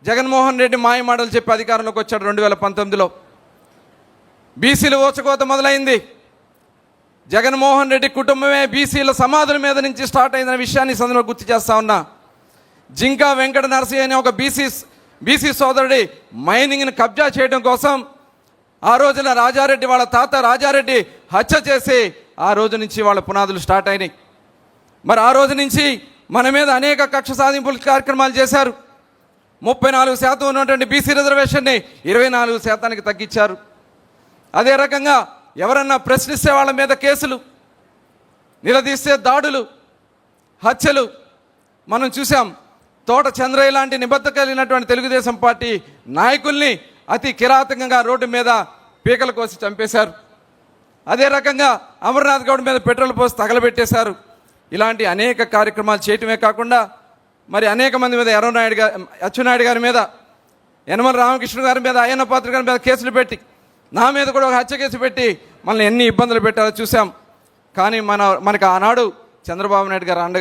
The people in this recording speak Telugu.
జగన్మోహన్ రెడ్డి మాయమాటలు చెప్పి అధికారంలోకి వచ్చాడు 2019లో. బీసీలు ఊచకోత మొదలైంది. జగన్మోహన్ రెడ్డి కుటుంబమే బీసీల సమాధుల మీద నుంచి స్టార్ట్ అయిన విషయాన్ని సందర్భంగా గుర్తు చేస్తా ఉన్నా. జింకా వెంకట నరసయ్య అనే ఒక బీసీ సోదరుడి మైనింగ్ని కబ్జా చేయడం కోసం ఆ రోజున రాజారెడ్డి వాళ్ళ తాత రాజారెడ్డి హత్య చేసి ఆ రోజు నుంచి వాళ్ళ పునాదులు స్టార్ట్ అయినాయి. మరి ఆ రోజు నుంచి మన మీద అనేక కక్ష సాధింపుల కార్యక్రమాలు చేశారు. 34% ఉన్నటువంటి బీసీ రిజర్వేషన్ని 24% తగ్గించారు. అదే రకంగా ఎవరన్నా ప్రశ్నిస్తే వాళ్ళ మీద కేసులు, నిలదీస్తే దాడులు, హత్యలు మనం చూసాం. తోట చంద్రయ్య లాంటి నిబద్ధత కలిగినటువంటి తెలుగుదేశం పార్టీ నాయకుల్ని అతి కిరాతకంగా రోడ్డు మీద పీకలు కోసి చంపేశారు. అదే రకంగా అమర్నాథ్ గౌడ్ మీద పెట్రోల్ పోసి తగలబెట్టేశారు. ఇలాంటి అనేక కార్యక్రమాలు చేయటమే కాకుండా మరి అనేక మంది మీద అచ్చెన్నాయుడు గారి మీద, యనమల రామకృష్ణ గారి మీద, అయ్యన్న పాత్ర గారి మీద కేసులు పెట్టి, నా మీద కూడా ఒక హత్య కేసు పెట్టి మనల్ని ఎన్ని ఇబ్బందులు పెట్టారో చూసాం. కానీ మనకు ఆనాడు చంద్రబాబు నాయుడు గారు అండగా